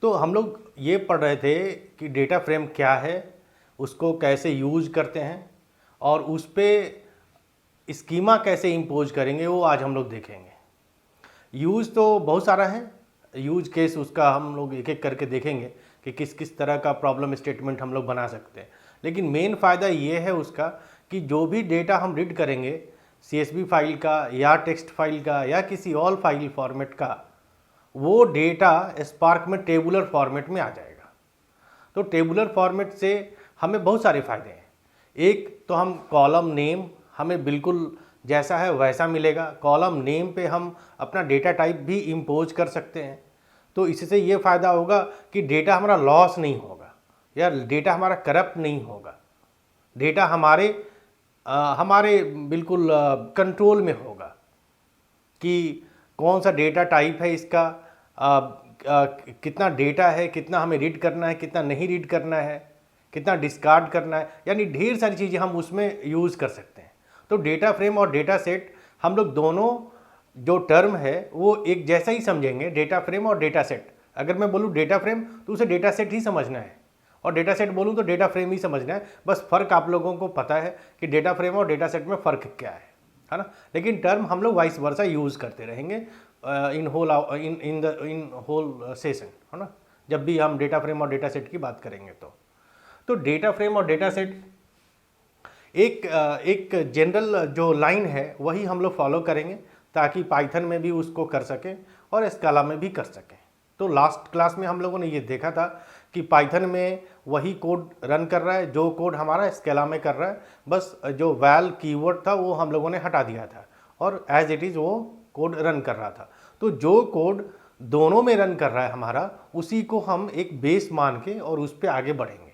तो हम लोग ये पढ़ रहे थे कि डेटा फ्रेम क्या है, उसको कैसे यूज करते हैं और उस पर स्कीमा कैसे इम्पोज करेंगे, वो आज हम लोग देखेंगे। यूज तो बहुत सारा है, यूज केस उसका हम लोग एक एक करके देखेंगे कि किस किस तरह का प्रॉब्लम स्टेटमेंट हम लोग बना सकते हैं। लेकिन मेन फ़ायदा ये है उसका कि जो भी डेटा हम रीड करेंगे CSV फाइल का या टेक्स्ट फाइल का या किसी और फाइल फॉर्मेट का, वो डेटा स्पार्क में टेबुलर फॉर्मेट में आ जाएगा। तो टेबुलर फॉर्मेट से हमें बहुत सारे फ़ायदे हैं। एक तो हम कॉलम नेम हमें बिल्कुल जैसा है वैसा मिलेगा। कॉलम नेम पे हम अपना डेटा टाइप भी इम्पोज कर सकते हैं। तो इससे ये फ़ायदा होगा कि डेटा हमारा लॉस नहीं होगा या डेटा हमारा करप्ट नहीं होगा। डेटा हमारे बिल्कुल कंट्रोल में होगा कि कौन सा डेटा टाइप है इसका, कितना डेटा है, कितना हमें रीड करना है, कितना नहीं रीड करना है, कितना डिस्कार्ड करना है, यानी ढेर सारी चीज़ें हम उसमें यूज़ कर सकते हैं। तो डेटा फ्रेम और डेटा सेट हम लोग दोनों जो टर्म है वो एक जैसा ही समझेंगे, डेटा फ्रेम और डेटा सेट। अगर मैं बोलूँ डेटा फ्रेम तो उसे डेटा सेट ही समझना है, और डेटा सेट बोलूँ तो डेटा फ्रेम ही समझना है। बस फ़र्क आप लोगों को पता है कि डेटा फ्रेम और डेटा सेट में फ़र्क क्या है ना। लेकिन टर्म हम लोग वाइस वर्सा यूज़ करते रहेंगे इन होल सेशन, है ना, जब भी हम डेटा फ्रेम और डेटा सेट की बात करेंगे। तो डेटा फ्रेम और डेटा सेट एक जनरल जो लाइन है वही हम लोग फॉलो करेंगे ताकि पाइथन में भी उसको कर सकें और स्काला में भी कर सकें। तो लास्ट क्लास में हम लोगों ने ये देखा था कि पाइथन में वही कोड रन कर रहा है जो कोड हमारा स्केला में कर रहा है। बस जो वैल कीवर्ड था वो हम लोगों ने हटा दिया था और एज इट इज़ वो कोड रन कर रहा था। तो जो कोड दोनों में रन कर रहा है हमारा, उसी को हम एक बेस मान के और उस पर आगे बढ़ेंगे।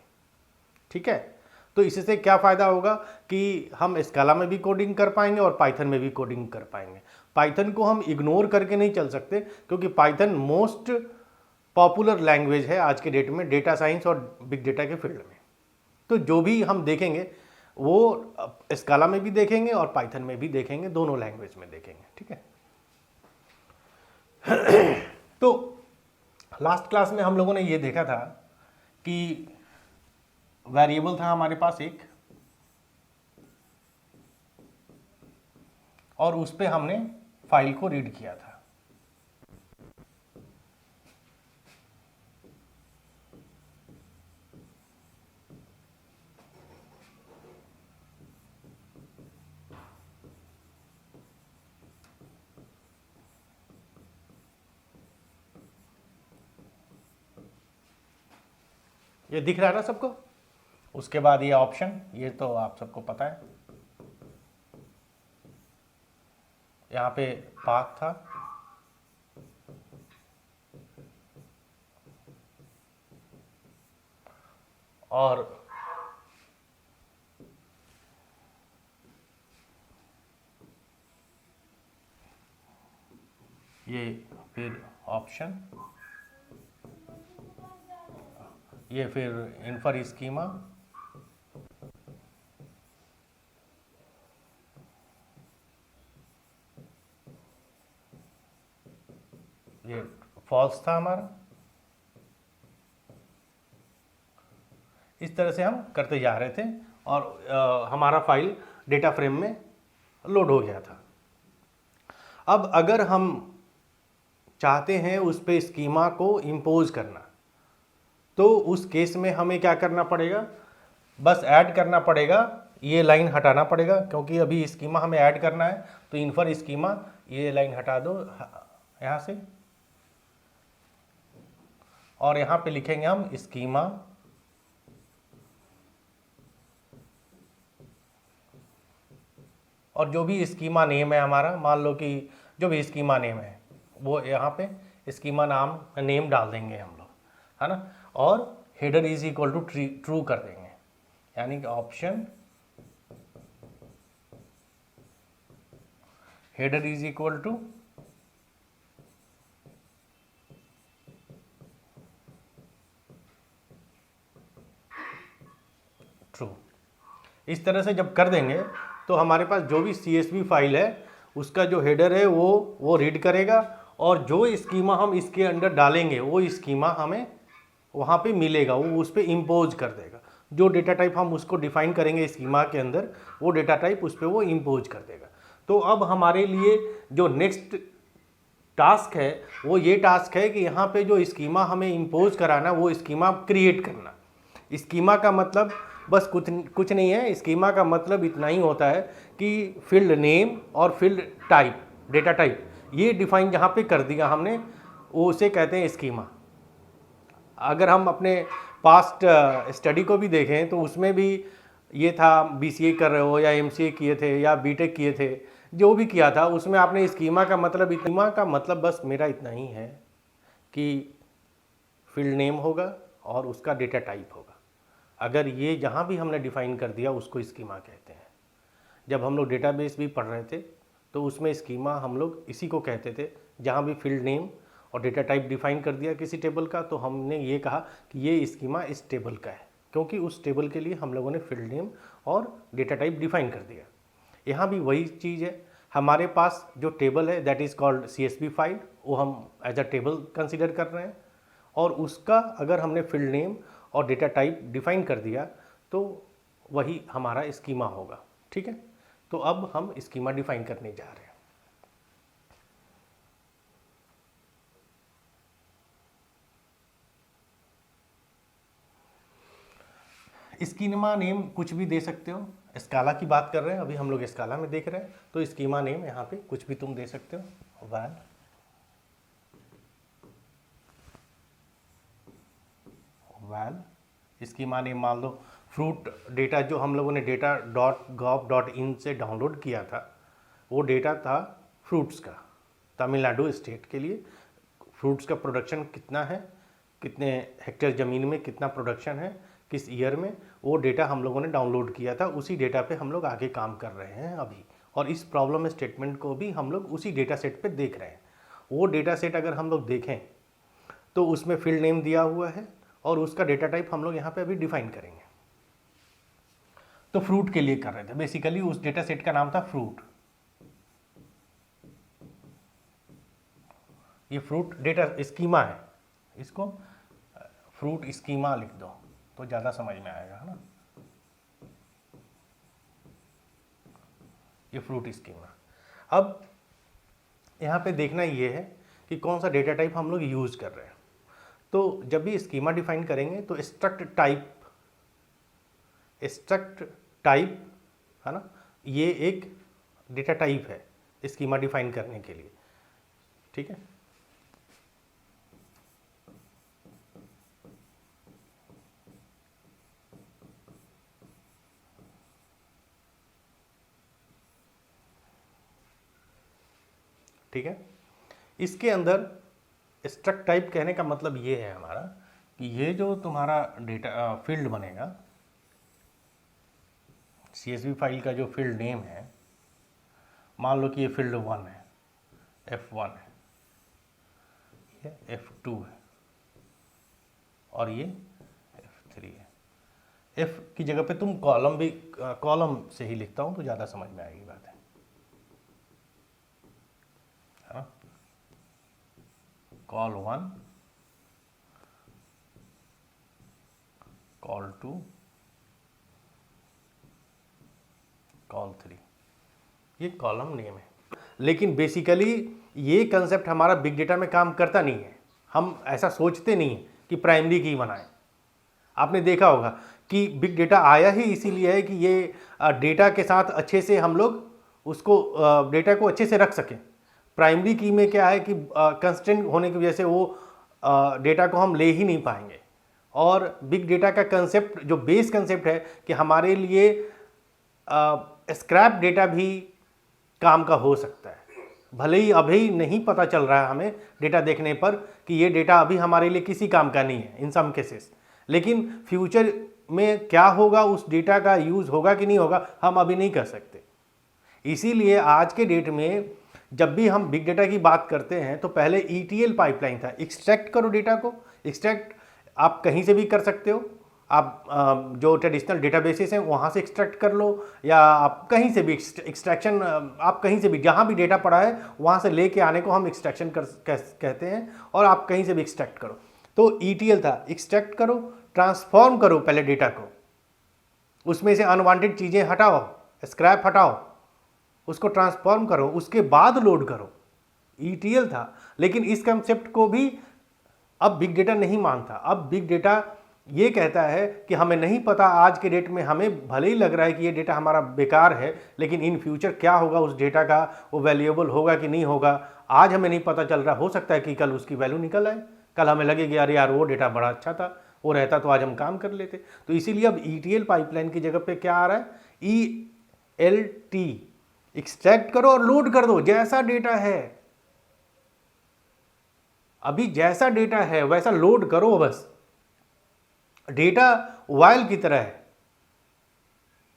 ठीक है, तो इससे क्या फ़ायदा होगा कि हम स्काला में भी कोडिंग कर पाएंगे और पाइथन में भी कोडिंग कर पाएंगे। पाइथन को हम इग्नोर करके नहीं चल सकते क्योंकि पाइथन मोस्ट पॉपुलर लैंग्वेज है आज के डेट में डेटा साइंस और बिग डेटा के फील्ड में। तो जो भी हम देखेंगे वो स्काला में भी देखेंगे और पाइथन में भी देखेंगे, दोनों लैंग्वेज में देखेंगे। ठीक है। तो लास्ट क्लास में हम लोगों ने ये देखा था कि वेरिएबल था हमारे पास एक, और उस पे हमने फाइल को रीड किया था। ये दिख रहा है ना सबको। उसके बाद ये ऑप्शन, ये तो आप सबको पता है। यहाँ पे पाथ था, और ये फिर ऑप्शन, ये फिर इन्फर स्कीमा, ये फॉल्स था हमारा। इस तरह से हम करते जा रहे थे और हमारा फाइल डेटा फ्रेम में लोड हो गया था। अब अगर हम चाहते हैं उस पे स्कीमा को इम्पोज करना, तो उस केस में हमें क्या करना पड़ेगा, बस ऐड करना पड़ेगा, ये लाइन हटाना पड़ेगा क्योंकि अभी स्कीमा हमें ऐड करना है। तो इन्फर स्कीमा, ये लाइन हटा दो यहाँ से, और यहाँ पे लिखेंगे हम स्कीमा, और जो भी स्कीमा नेम है हमारा, मान लो कि जो भी स्कीमा नेम है वो यहाँ पे स्कीमा नेम डाल देंगे हम लोग, है ना, और header is equal to true कर देंगे, यानी कि option header is equal to true. इस तरह से जब कर देंगे तो हमारे पास जो भी CSV फाइल है उसका जो हेडर है वो रीड करेगा और जो स्कीमा हम इसके अंदर डालेंगे वो स्कीमा हमें वहाँ पे मिलेगा, वो उस पर इम्पोज कर देगा। जो डेटा टाइप हम उसको डिफाइन करेंगे स्कीमा के अंदर, वो डेटा टाइप उस पर वो इम्पोज कर देगा। तो अब हमारे लिए जो नेक्स्ट टास्क है वो ये टास्क है कि यहाँ पे जो स्कीमा हमें इम्पोज कराना, वो स्कीमा क्रिएट करना। स्कीमा का मतलब बस कुछ नहीं है। स्कीमा का मतलब इतना ही होता है कि फील्ड नेम और फील्ड टाइप, डेटा टाइप, ये डिफाइन जहाँ पे कर दिया हमने, वो उसे कहते हैं स्कीमा। अगर हम अपने पास्ट स्टडी को भी देखें तो उसमें भी ये था, बीसीए कर रहे हो या एमसीए किए थे या बीटेक किए थे, जो भी किया था उसमें आपने स्कीमा का मतलब, स्कीमा का मतलब बस मेरा इतना ही है कि फील्ड नेम होगा और उसका डेटा टाइप होगा। अगर ये जहाँ भी हमने डिफाइन कर दिया उसको स्कीमा कहते हैं। जब हम लोग डेटाबेस भी पढ़ रहे थे तो उसमें स्कीमा हम लोग इसी को कहते थे। जहाँ भी फील्ड नेम और डेटा टाइप डिफाइन कर दिया किसी टेबल का, तो हमने ये कहा कि ये स्कीमा इस टेबल का है, क्योंकि उस टेबल के लिए हम लोगों ने फील्ड नेम और डेटा टाइप डिफाइन कर दिया। यहाँ भी वही चीज़ है। हमारे पास जो टेबल है that is called CSV file, वो हम एज अ टेबल कंसिडर कर रहे हैं, और उसका अगर हमने फील्ड नेम और डेटा टाइप डिफाइन कर दिया तो वही हमारा स्कीमा होगा। ठीक है, तो अब हम स्कीमा डिफाइन करने जा रहे हैं। स्कीमा नेम कुछ भी दे सकते हो। स्काला की बात कर रहे हैं, अभी हम लोग स्काला में देख रहे हैं, तो स्कीमा नेम यहाँ पे कुछ भी तुम दे सकते हो। वैल स्कीमा नेम मान लो फ्रूट डेटा, जो हम लोगों ने data.gov.in से डाउनलोड किया था, वो डेटा था फ्रूट्स का। तमिलनाडु स्टेट के लिए फ्रूट्स का प्रोडक्शन कितना है, कितने हेक्टेयर ज़मीन में कितना प्रोडक्शन है, किस ईयर में, वो डेटा हम लोगों ने डाउनलोड किया था। उसी डेटा पे हम लोग आगे काम कर रहे हैं अभी, और इस प्रॉब्लम स्टेटमेंट को भी हम लोग उसी डेटा सेट पे देख रहे हैं। वो डेटा सेट अगर हम लोग देखें तो उसमें फील्ड नेम दिया हुआ है और उसका डेटा टाइप हम लोग यहाँ पे अभी डिफाइन करेंगे। तो फ्रूट के लिए कर रहे थे, बेसिकली उस डेटा सेट का नाम था फ्रूट। ये फ्रूट डेटा स्कीमा है, इसको फ्रूट स्कीमा लिख दो तो ज़्यादा समझ में आएगा, है ना। ये फ्रूट स्कीमा। अब यहाँ पे देखना ये है कि कौन सा डेटा टाइप हम लोग यूज़ कर रहे हैं। तो जब भी स्कीमा डिफाइन करेंगे तो स्ट्रक्ट टाइप है ना, ये एक डेटा टाइप है स्कीमा डिफाइन करने के लिए। ठीक है, ठीक है। इसके अंदर स्ट्रक्ट टाइप कहने का मतलब ये है हमारा कि ये जो तुम्हारा डेटा फील्ड बनेगा, CSV फाइल का जो फील्ड नेम है, मान लो कि ये फील्ड 1 है, F1 है, ये F2 है और ये F3 है। F की जगह पे तुम कॉलम से ही लिखता हूँ तो ज़्यादा समझ में आएगी बात है ना। कॉल 1, कॉल 2, कॉल 3, ये कॉलम नेम है। लेकिन बेसिकली ये कंसेप्ट हमारा बिग डेटा में काम करता नहीं है। हम ऐसा सोचते नहीं कि प्राइमरी की बनाएं। आपने देखा होगा कि बिग डेटा आया ही इसीलिए है कि ये डेटा के साथ अच्छे से हम लोग उसको डेटा को अच्छे से रख सकें। प्राइमरी की में क्या है कि कंस्ट्रेंट होने की वजह से वो डेटा को हम ले ही नहीं पाएंगे। और बिग डेटा का कंसेप्ट जो बेस कंसेप्ट है कि हमारे लिए स्क्रैप डेटा भी काम का हो सकता है। भले ही अभी नहीं पता चल रहा है हमें डेटा देखने पर कि ये डेटा अभी हमारे लिए किसी काम का नहीं है इन सम केसेस, लेकिन फ्यूचर में क्या होगा, उस डेटा का यूज़ होगा कि नहीं होगा, हम अभी नहीं कर सकते। इसीलिए आज के डेट में जब भी हम बिग डेटा की बात करते हैं तो पहले ETL पाइपलाइन था। एक्सट्रैक्ट करो डेटा को, एक्सट्रैक्ट आप कहीं से भी कर सकते हो। आप जो ट्रेडिशनल डेटाबेसेस हैं वहाँ से एक्सट्रैक्ट कर लो, या आप कहीं से भी एक्सट्रैक्शन, आप कहीं से भी जहाँ भी डेटा पड़ा है वहाँ से लेके आने को हम एक्सट्रैक्शन कहते हैं, और आप कहीं से भी एक्सट्रैक्ट करो। तो ETL था, एक्सट्रैक्ट करो, ट्रांसफॉर्म करो पहले डेटा को, उसमें से अनवांटेड चीज़ें हटाओ, स्क्रैप हटाओ, उसको ट्रांसफॉर्म करो, उसके बाद लोड करो। ETL था। लेकिन इस कंसेप्ट को भी अब बिग डेटा नहीं मानता। अब बिग डेटा ये कहता है कि हमें नहीं पता, आज के डेट में हमें भले ही लग रहा है कि ये डेटा हमारा बेकार है, लेकिन इन फ्यूचर क्या होगा उस डेटा का, वो वैल्यूएबल होगा कि नहीं होगा, आज हमें नहीं पता चल रहा। हो सकता है कि कल उसकी वैल्यू निकल आए, कल हमें लगेगी अरे यार वो डेटा बड़ा अच्छा था, वो रहता तो आज हम काम कर लेते। तो इसीलिए अब ETL पाइपलाइन की जगह पे क्या आ रहा है, ELT, एक्सट्रैक्ट करो और लोड कर दो जैसा डेटा है। अभी जैसा डेटा है वैसा लोड करो बस। डेटा वायल की तरह है,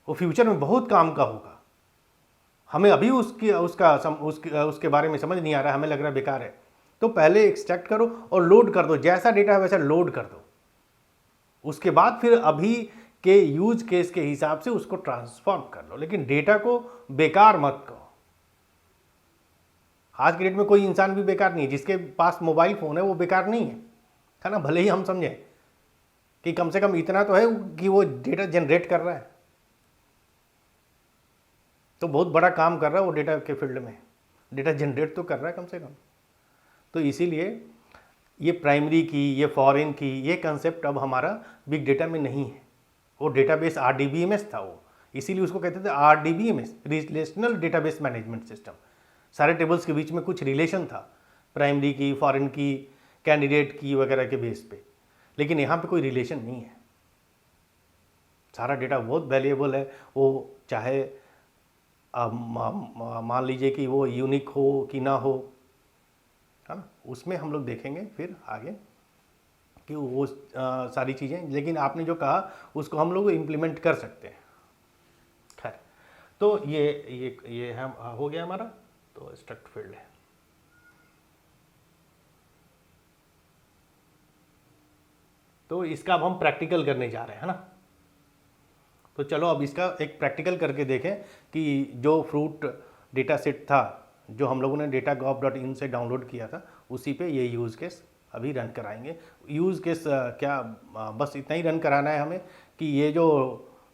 वो फ्यूचर में बहुत काम का होगा। हमें अभी उसके बारे में समझ नहीं आ रहा है, हमें लग रहा है बेकार है। तो पहले एक्सट्रैक्ट करो और लोड कर दो, जैसा डेटा है वैसा लोड कर दो। उसके बाद फिर अभी के यूज केस के हिसाब से उसको ट्रांसफॉर्म कर लो, लेकिन डेटा को बेकार मत करो। आज के डेट में कोई इंसान भी बेकार नहीं है। जिसके पास मोबाइल फ़ोन है वो बेकार नहीं है ना। भले ही हम समझें कि कम से कम इतना तो है कि वो डेटा जनरेट कर रहा है, तो बहुत बड़ा काम कर रहा है वो डेटा के फील्ड में, डेटा जनरेट तो कर रहा है कम से कम। तो इसीलिए ये प्राइमरी की, ये फॉरेन की, ये कंसेप्ट अब हमारा बिग डेटा में नहीं है। वो डेटाबेस RDBMS था वो, इसीलिए उसको कहते थे RDBMS, relational database management system. सारे टेबल्स के बीच में कुछ रिलेशन था, प्राइमरी की, फॉरेन की, कैंडिडेट की वगैरह के बेस पे। लेकिन यहाँ पे कोई रिलेशन नहीं है। सारा डेटा बहुत वैल्यूएबल है, वो चाहे मान लीजिए कि वो यूनिक हो कि ना हो, है ना। उसमें हम लोग देखेंगे फिर आगे कि वो सारी चीज़ें, लेकिन आपने जो कहा उसको हम लोग इम्प्लीमेंट कर सकते हैं। खैर, तो ये है, हो गया हमारा। तो स्ट्रक्ट फील्ड है। तो इसका अब हम प्रैक्टिकल करने जा रहे हैं, है ना। तो चलो अब इसका एक प्रैक्टिकल करके देखें कि जो फ्रूट डेटा सेट था जो हम लोगों ने datagov.in से डाउनलोड किया था, उसी पे ये यूज़ केस अभी रन कराएंगे। यूज़ केस क्या, बस इतना ही रन कराना है हमें कि ये जो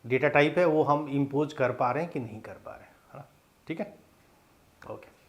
डेटा टाइप है वो हम इम्पोज कर पा रहे हैं कि नहीं कर पा रहे हैं, है ना। ठीक है, ओके।